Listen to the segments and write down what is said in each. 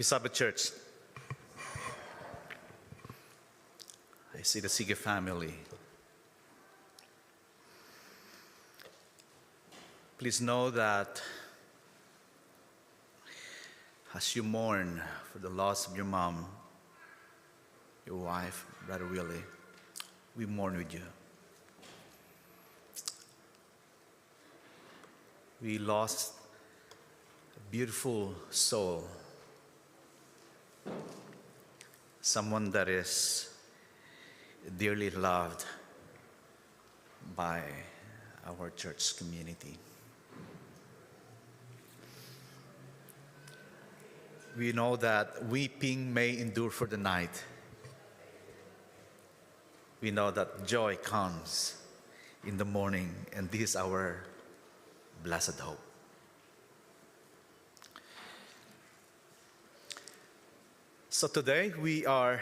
Beloved Church, I see the Sige family. Please know that as you mourn for the loss of your mom, your wife, Brother Willie, we mourn with you. We lost a beautiful soul, someone that is dearly loved by our church community. We know that weeping may endure for the night. We know that joy comes in the morning, and this is our blessed hope. So today we are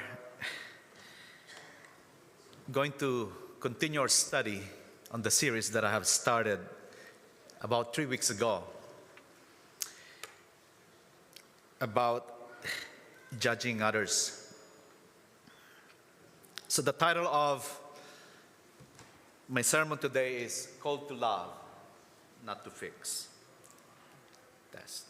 going to continue our study on the series that I have started about 3 weeks ago about judging others. So the title of my sermon today is Called to Love, Not to Fix. Test.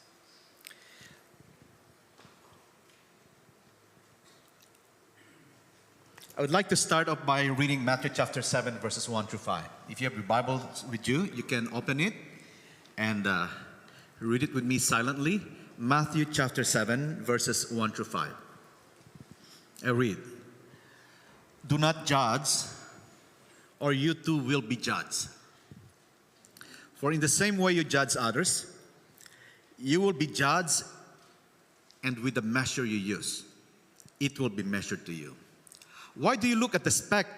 I would like to start off by reading Matthew chapter 7, verses 1 through 5. If you have your Bible with you, you can open it and read it with me silently. Matthew chapter 7, verses 1 through 5. I read, "Do not judge, or you too will be judged. For in the same way you judge others, you will be judged, and with the measure you use, it will be measured to you. Why do you look at the speck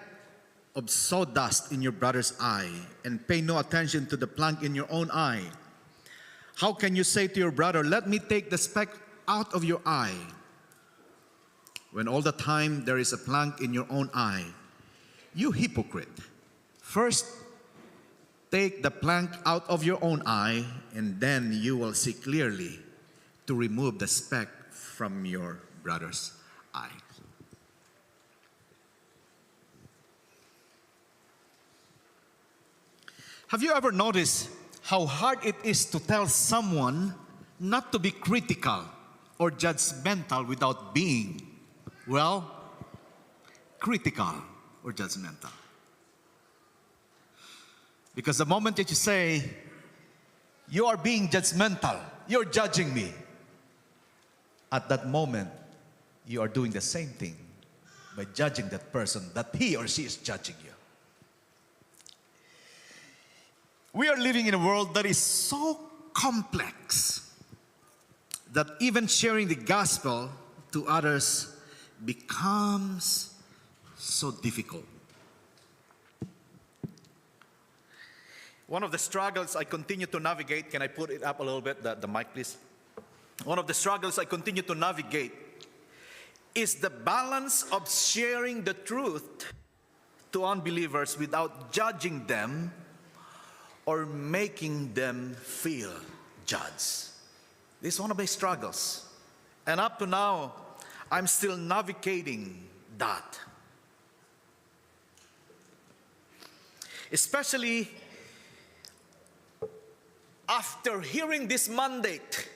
of sawdust in your brother's eye and pay no attention to the plank in your own eye? How can you say to your brother, 'Let me take the speck out of your eye,' when all the time there is a plank in your own eye? You hypocrite! First, take the plank out of your own eye, and then you will see clearly to remove the speck from your brother's eye." Have you ever noticed how hard it is to tell someone not to be critical or judgmental without being, well, critical or judgmental? Because the moment that you say, "You are being judgmental, you're judging me," at that moment, you are doing the same thing by judging that person that he or she is judging you. We are living in a world that is so complex that even sharing the gospel to others becomes so difficult. One of the struggles I continue to navigate, can I put it up a little bit, the mic please? One of the struggles I continue to navigate is the balance of sharing the truth to unbelievers without judging them or making them feel judged. This is one of my struggles. And up to now, I'm still navigating that. Especially after hearing this mandate.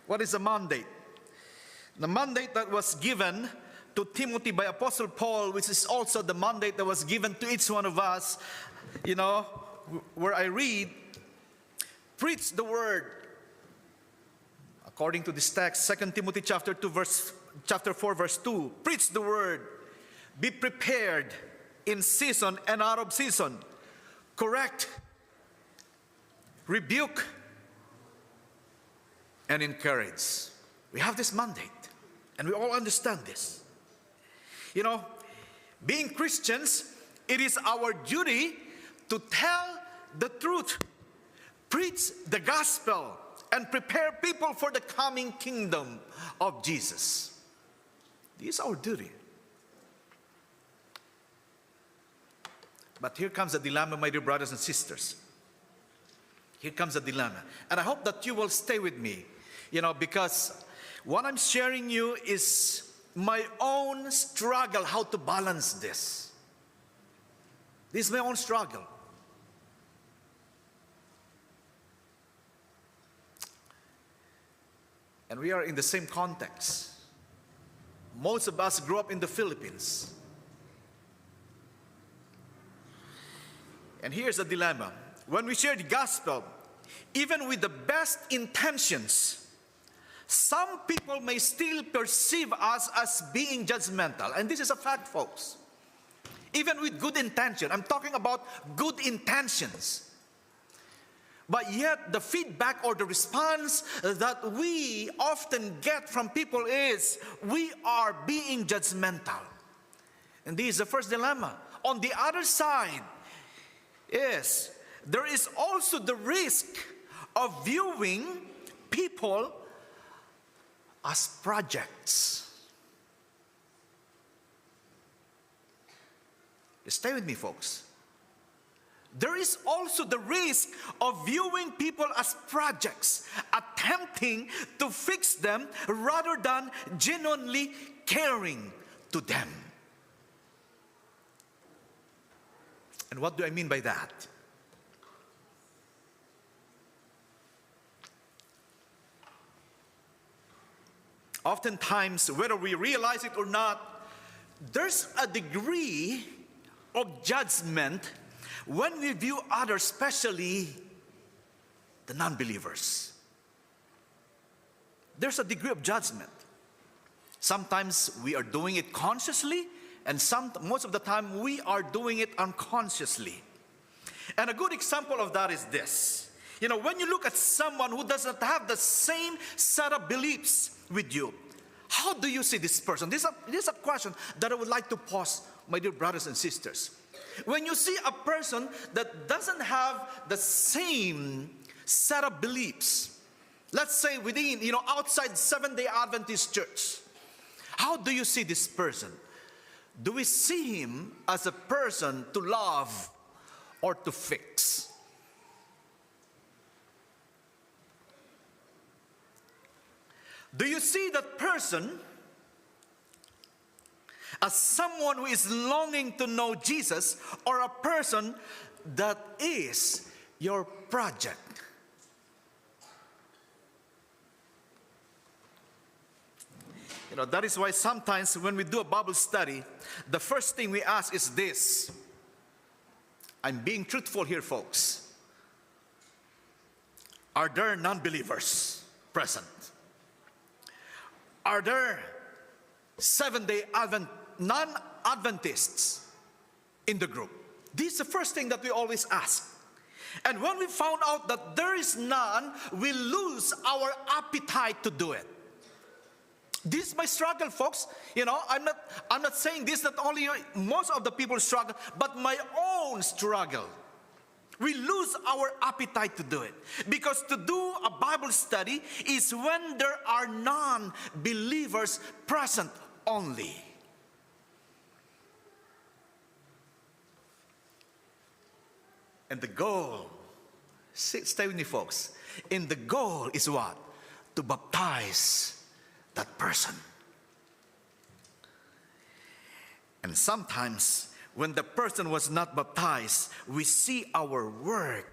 What is the mandate? The mandate that was given to Timothy by Apostle Paul, which is also the mandate that was given to each one of us, where I read, "Preach the word." According to this text, 2 Timothy chapter 4, verse 2, "Preach the word. Be prepared in season and out of season. Correct, rebuke, and encourage." We have this mandate, and we all understand this. Being Christians, it is our duty to tell the truth, preach the gospel, and prepare people for the coming kingdom of Jesus. This is our duty. But here comes the dilemma, my dear brothers and sisters. Here comes the dilemma. And I hope that you will stay with me, because What I'm sharing you is my own struggle, how to balance this. This is my own struggle. And we are in the same context. Most of us grew up in the Philippines. And here's the dilemma. When we share the gospel, even with the best intentions, some people may still perceive us as being judgmental. And this is a fact, folks. Even with good intention. I'm talking about good intentions. But yet the feedback or the response that we often get from people is, we are being judgmental. And this is the first dilemma. On the other side is, there is also the risk of viewing people as projects. Stay with me, folks. There is also the risk of viewing people as projects, attempting to fix them rather than genuinely caring to them. And what do I mean by that? Oftentimes, whether we realize it or not, there's a degree of judgment when we view others, especially the non-believers. There's a degree of judgment. Sometimes we are doing it consciously, and most of the time we are doing it unconsciously. And a good example of that is this. You know, when you look at someone who does not have the same set of beliefs with you, how do you see this person? This is a question that I would like to pose, my dear brothers and sisters. When you see a person that doesn't have the same set of beliefs, let's say within, outside Seventh-day Adventist church, how do you see this person? Do we see him as a person to love or to fix? Do you see that person as someone who is longing to know Jesus, or a person that is your project? That is why sometimes when we do a Bible study, the first thing we ask is this. I'm being truthful here, folks. Are there non-believers present? Are there Seventh-day non-Adventists in the group? This is the first thing that we always ask. And when we found out that there is none, we lose our appetite to do it. This is my struggle, folks. I'm not saying this that only most of the people struggle, but my own struggle. We lose our appetite to do it. Because to do a Bible study is when there are non-believers present only. And the goal, stay with me, folks. And the goal is what? To baptize that person. And sometimes, when the person was not baptized, we see our work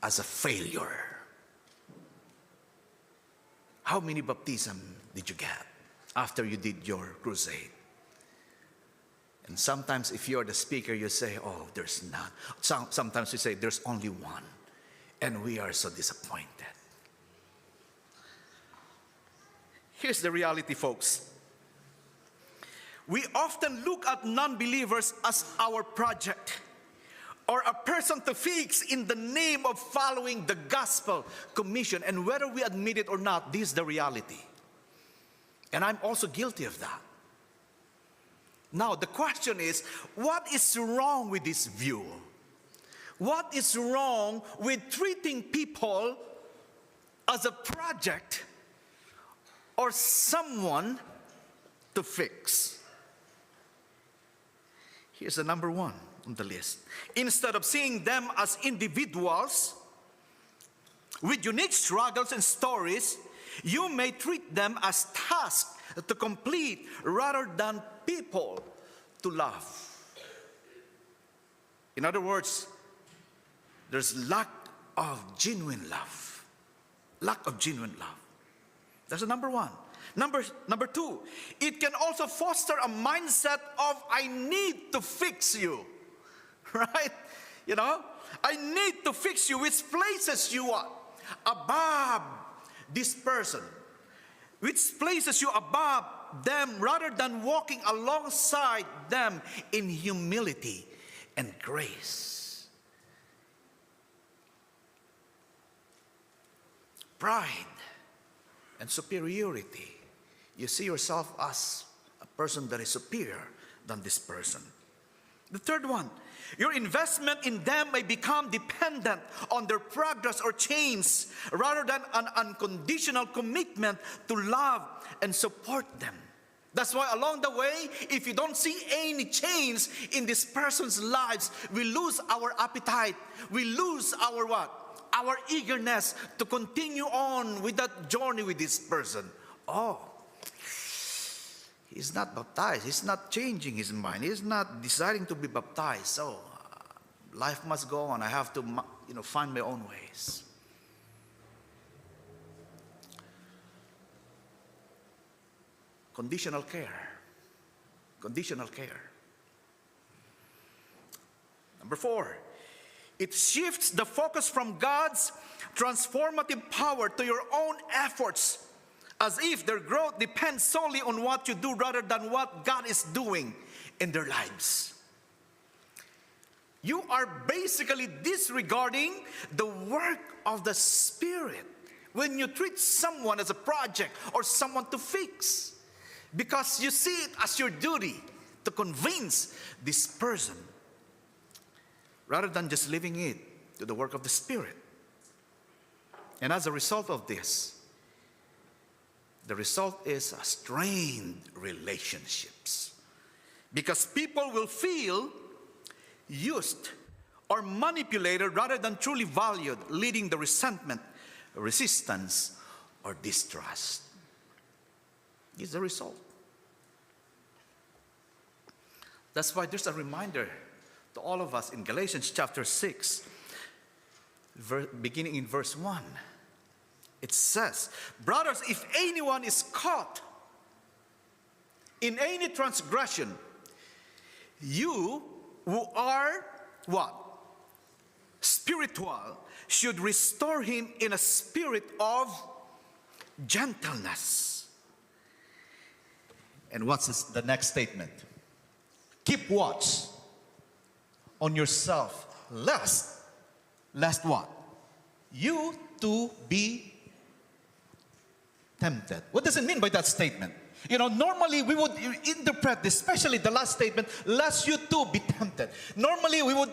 as a failure. How many baptism did you get after you did your crusade? And sometimes if you're the speaker, you say, oh, there's none. Sometimes we say, there's only one. And we are so disappointed. Here's the reality, folks. We often look at non-believers as our project or a person to fix in the name of following the gospel commission. And whether we admit it or not, this is the reality. And I'm also guilty of that. Now, the question is, what is wrong with this view? What is wrong with treating people as a project or someone to fix? Here's the number one on the list. Instead of seeing them as individuals with unique struggles and stories, You may treat them as tasks to complete rather than people to love. In other words, there's lack of genuine love. Lack of genuine love. That's the number one. Number two, it can also foster a mindset of I need to fix you. Right? You know, I need to fix you, which places you above this person, which places you above them rather than walking alongside them in humility and grace. Pride and superiority. You see yourself as a person that is superior than this person. The third one, your investment in them may become dependent on their progress or change rather than an unconditional commitment to love and support them. That's why along the way, if you don't see any change in this person's lives, we lose our appetite. We lose our what? Our eagerness to continue on with that journey with this person. Oh, he's not baptized. He's not changing his mind. He's not deciding to be baptized. So life must go on. I have to, find my own ways. Conditional care. Conditional care. Number 4, it shifts the focus from God's transformative power to your own efforts, as if their growth depends solely on what you do rather than what God is doing in their lives. You are basically disregarding the work of the Spirit when you treat someone as a project or someone to fix, because you see it as your duty to convince this person rather than just leaving it to the work of the Spirit. And as a result of this, the result is strained relationships, because people will feel used or manipulated rather than truly valued, leading to resentment, resistance, or distrust. Is the result. That's why there's a reminder to all of us in Galatians chapter 6, beginning in verse 1. It says, brothers, if anyone is caught in any transgression, you who are what? Spiritual, should restore him in a spirit of gentleness. And what's the next statement? Keep watch on yourself, lest what? You too be tempted. What does it mean by that statement? Normally we would interpret this, especially the last statement, lest you too be tempted. Normally we would,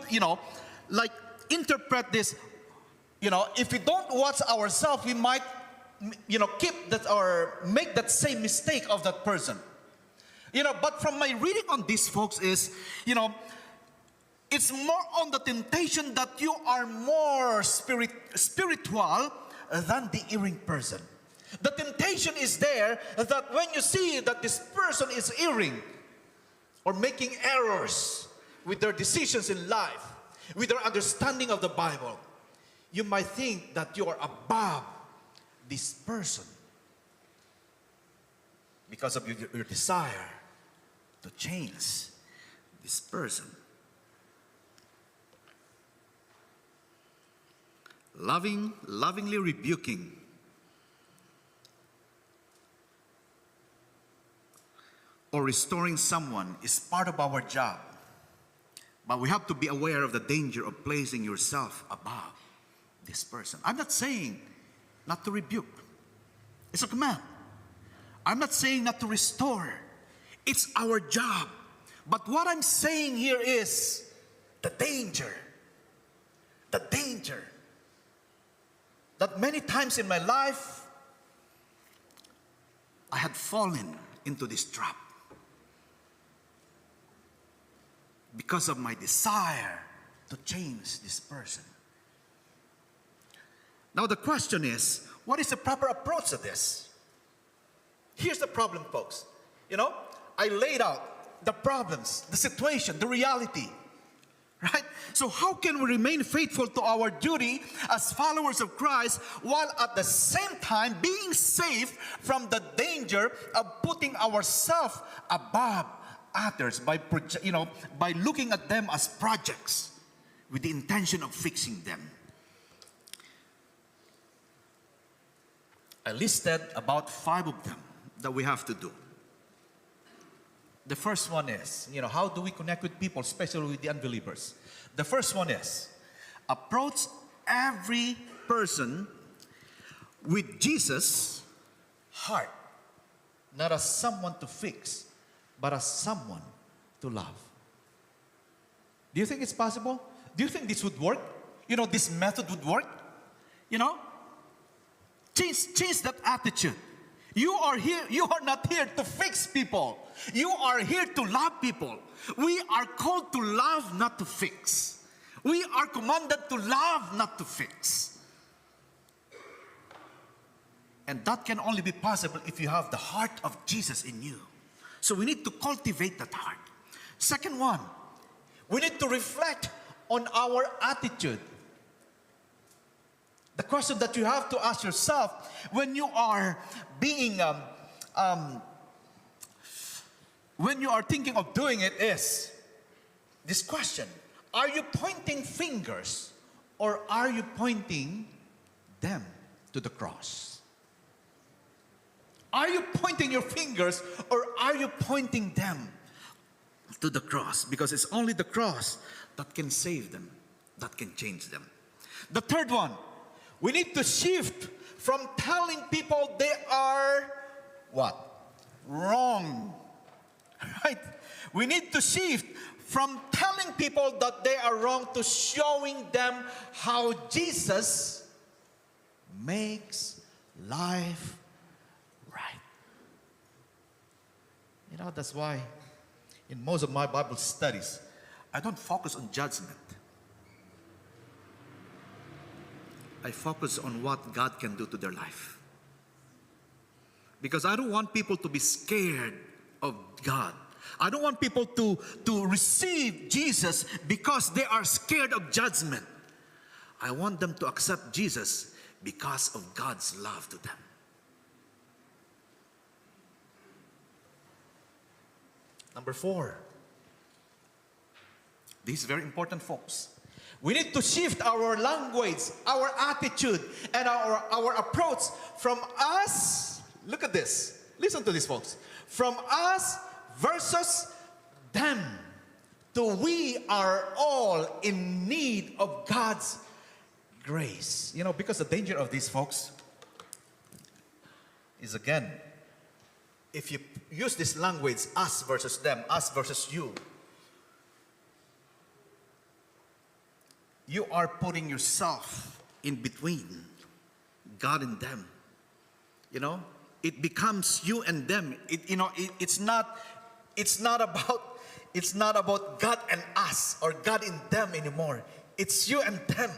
interpret this, if we don't watch ourselves, we might, keep that or make that same mistake of that person. But from my reading on this, folks, is, it's more on the temptation that you are more spiritual than the erring person. The temptation is there that when you see that this person is erring or making errors with their decisions in life, with their understanding of the Bible, you might think that you are above this person because of your desire to change this person. Lovingly rebuking or restoring someone is part of our job. But we have to be aware of the danger of placing yourself above this person. I'm not saying not to rebuke. It's a command. I'm not saying not to restore. It's our job. But what I'm saying here is the danger. The danger. That many times in my life, I had fallen into this trap because of my desire to change this person. Now the question is, what is the proper approach to this? Here's the problem, folks. I laid out the problems, the situation, the reality. Right? So how can we remain faithful to our duty as followers of Christ while at the same time being safe from the danger of putting ourselves above others by looking at them as projects with the intention of fixing them? I listed about 5 of them that we have to do. The first one is, how do we connect with people, especially with the unbelievers? The first one is, approach every person with Jesus' heart, not as someone to fix, but as someone to love. Do you think it's possible? Do you think this would work? This method would work? Change that attitude. You are not here to fix people. You are here to love people. We are called to love, not to fix. We are commanded to love, not to fix. And that can only be possible if you have the heart of Jesus in you. So we need to cultivate that heart. Second one, we need to reflect on our attitude. The question that you have to ask yourself when you are being, when you are thinking of doing it is this question: are you pointing fingers or are you pointing them to the cross? Are you pointing your fingers or are you pointing them to the cross? Because it's only the cross that can save them, that can change them. The third one, we need to shift from telling people they are what? Wrong. Right? We need to shift from telling people that they are wrong to showing them how Jesus makes life right. That's why in most of my Bible studies, I don't focus on judgment. I focus on what God can do to their life. Because I don't want people to be scared of God. I don't want people to receive Jesus because they are scared of judgment. I want them to accept Jesus because of God's love to them. Number 4. This is very important, folks. We need to shift our language, our attitude, and our approach from us. Look at this. Listen to this, folks. From us versus them to we are all in need of God's grace. Because the danger of this, folks, is again, if you use this language, us versus them, us versus you, you are putting yourself in between God and them. It becomes you and them. It's not about God and us or God in them anymore. It's you and them.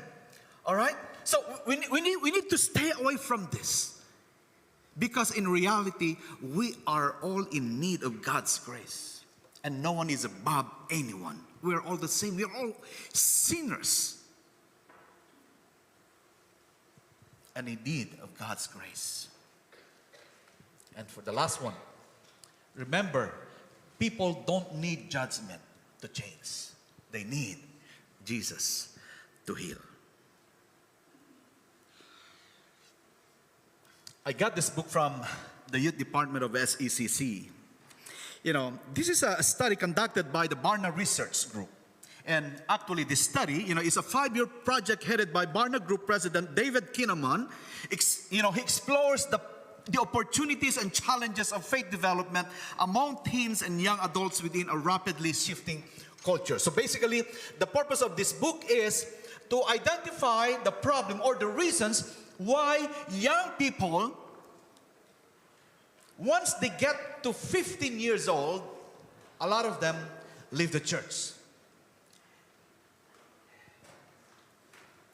All right? So we need to stay away from this. Because in reality, we are all in need of God's grace. And no one is above anyone. We are all the same. We are all sinners. And in need of God's grace. And for the last one, remember, people don't need judgment to change. They need Jesus to heal. I got this book from the youth department of SECC. This is a study conducted by the Barna Research Group. And actually this study, is a 5-year project headed by Barna Group President David Kinnaman. He explores the opportunities and challenges of faith development among teens and young adults within a rapidly shifting culture. So basically, the purpose of this book is to identify the problem or the reasons why young people, once they get to 15 years old, a lot of them leave the church.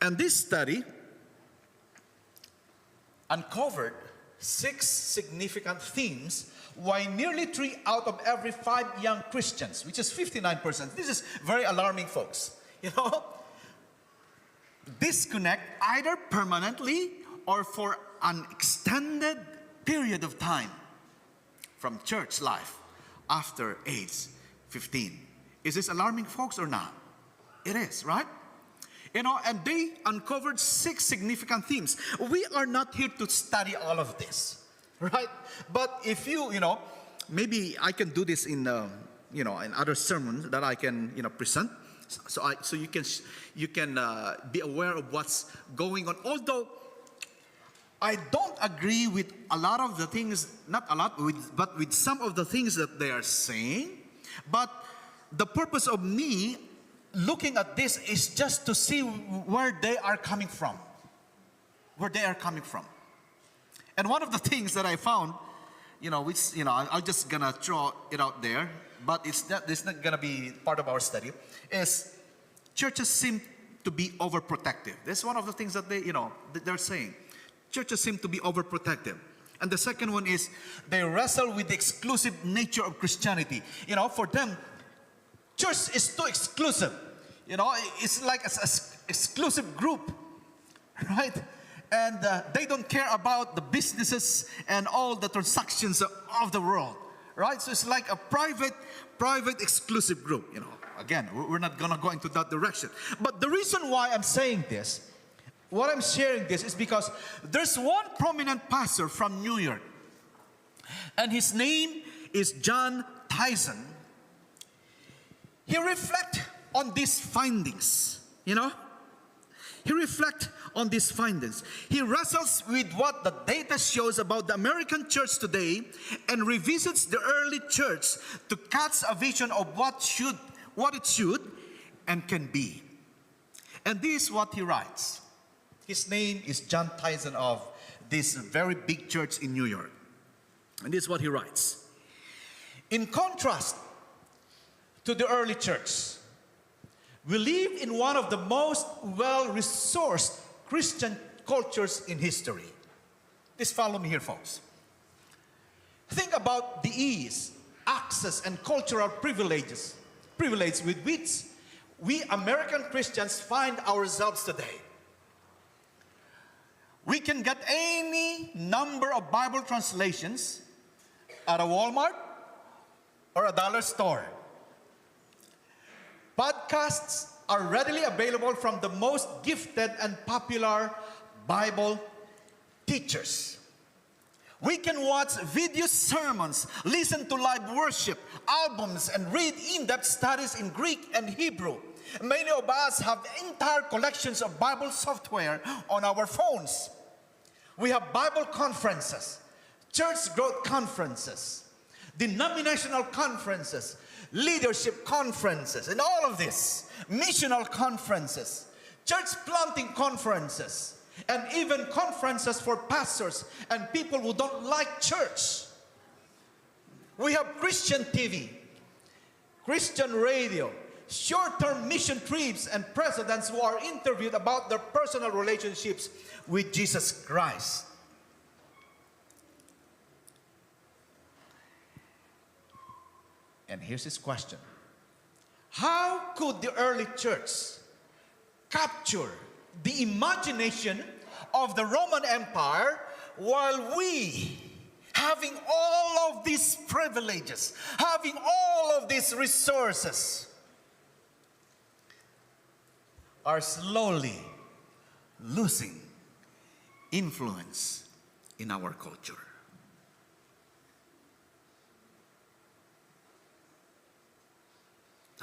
And this study uncovered 6 significant themes why nearly 3 out of every 5 young Christians, which is 59%, this is very alarming, folks, disconnect either permanently or for an extended period of time from church life after age 15. Is this alarming, folks, or not? It is, right? And they uncovered 6 significant themes. We are not here to study all of this, right? But if maybe I can do this in other sermons that I can, present. So you can be aware of what's going on. Although I don't agree with a lot of the things, not a lot, but with some of the things that they are saying. But the purpose of me looking at this is just to see where they are coming from. Where they are coming from. And one of the things that I found, I'm just gonna throw it out there, but it's not gonna be part of our study, is churches seem to be overprotective. That's one of the things that they're saying. Churches seem to be overprotective. And the second one is they wrestle with the exclusive nature of Christianity. For them, church is too exclusive. It's like an exclusive group, right? And they don't care about the businesses and all the transactions of the world, right? So it's like a private exclusive group. Again, we're not gonna go into that direction. But the reason why I'm saying this, what I'm sharing this, is because there's one prominent pastor from New York, and his name is John Tyson. He reflects on these findings, He reflects on these findings. He wrestles with what the data shows about the American church today and revisits the early church to catch a vision of what it should and can be. And this is what he writes. His name is John Tyson of this very big church in New York. And this is what he writes. In contrast to the early church, we live in one of the most well-resourced Christian cultures in history. Just follow me here, folks. Think about the ease, access, and cultural privilege with which we American Christians find ourselves today. We can get any number of Bible translations at a Walmart or a dollar store. Podcasts are readily available from the most gifted and popular Bible teachers. We can watch video sermons, listen to live worship, albums, and read in-depth studies in Greek and Hebrew. Many of us have entire collections of Bible software on our phones. We have Bible conferences, church growth conferences, denominational conferences, leadership conferences, and all of this, missional conferences, church planting conferences, and even conferences for pastors and people who don't like church. We have Christian TV, Christian radio, short-term mission trips, and presidents who are interviewed about their personal relationships with Jesus Christ. And here's his question. How could the early church capture the imagination of the Roman Empire while we, having all of these privileges, having all of these resources, are slowly losing influence in our culture?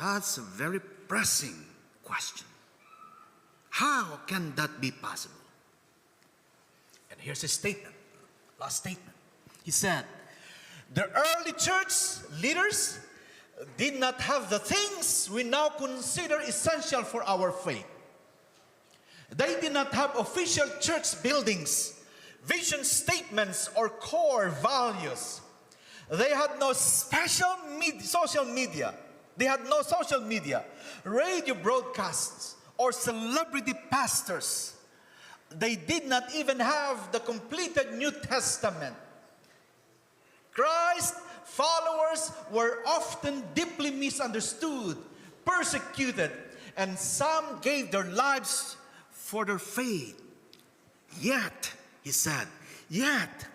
That's a very pressing question. How can that be possible? And here's his statement, last statement. He said, the early church leaders did not have the things we now consider essential for our faith. They did not have official church buildings, vision statements, or core values. They had no social media. They had no social media, radio broadcasts, or celebrity pastors. they did not even have the completed New Testament. Christ's followers were often deeply misunderstood, persecuted, and some gave their lives for their faith. Yet, he said, yet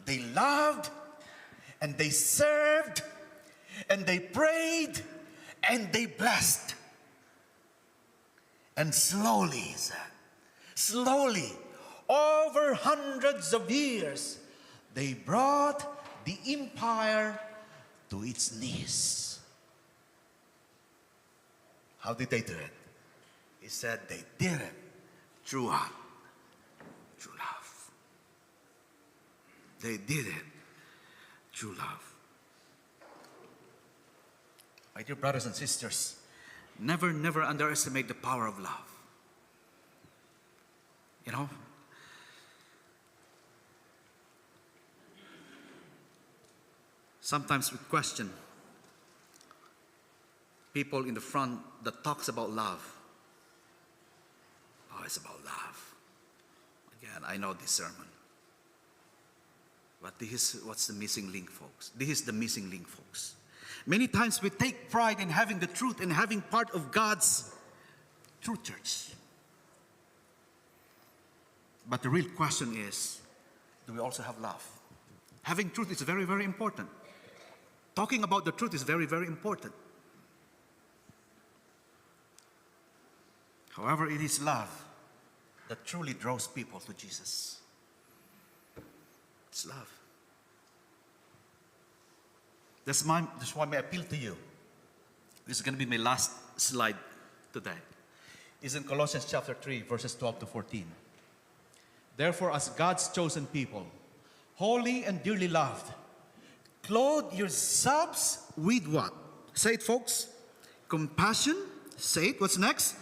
they loved and they served and they prayed and they blessed. And slowly, he said, slowly, over hundreds of years, they brought the empire to its knees. How did they do it? He said they did it through what? Through love. They did it through love. My dear brothers and sisters, never underestimate the power of love. You know, sometimes we question people in the front that talks about love. Oh, it's about love. Again, I know this sermon. But this is what's the missing link, folks. This is the missing link, folks. Many times we take pride in having the truth and having part of God's true church. But the real question is, do we also have love? Having truth is very, very important. Talking about the truth is very, very important. However, it is love that truly draws people to Jesus. It's love. That's why I appeal to you. This is going to be my last slide today. It's in Colossians chapter 3, verses 12 to 14. Therefore, as God's chosen people, holy and dearly loved, clothe yourselves with what? Say it, folks. Compassion. Say it. What's next?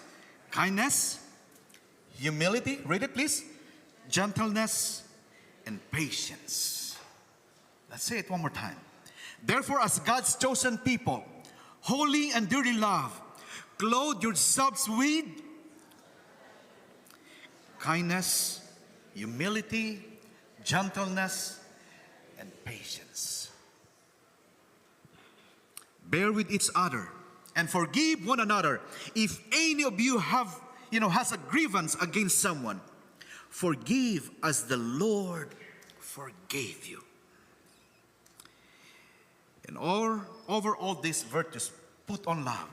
Kindness. Humility. Read it, please. Gentleness and patience. Let's say it one more time. Therefore, as God's chosen people, holy and dearly loved, clothe yourselves with kindness, humility, gentleness, and patience. Bear with each other and forgive one another. If any of you has a grievance against someone, forgive as the Lord forgave you. And over all these virtues, put on love,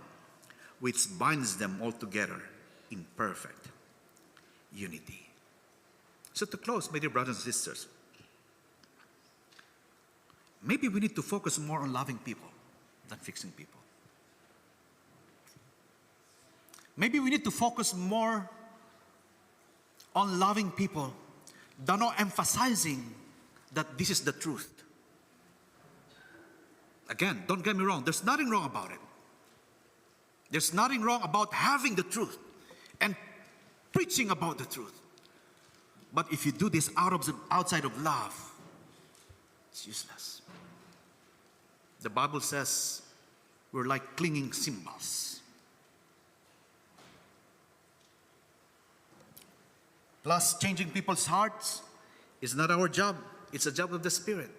which binds them all together in perfect unity. So to close, my dear brothers and sisters, maybe we need to focus more on loving people than fixing people. Maybe we need to focus more on loving people than not emphasizing that this is the truth. Again, don't get me wrong, there's nothing wrong about it. There's nothing wrong about having the truth and preaching about the truth. But if you do this outside of love, it's useless. The Bible says we're like clinging cymbals. Plus, changing people's hearts is not our job. It's a job of the Spirit.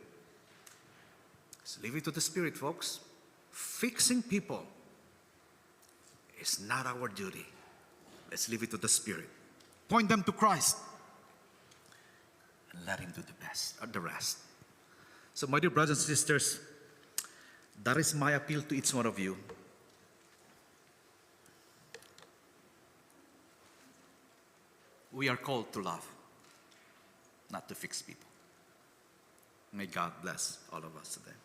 Let's leave it to the Spirit, folks. Fixing people is not our duty. Let's leave it to the Spirit. Point them to Christ and let Him do the rest. So, my dear brothers and sisters, that is my appeal to each one of you. We are called to love, not to fix people. May God bless all of us today.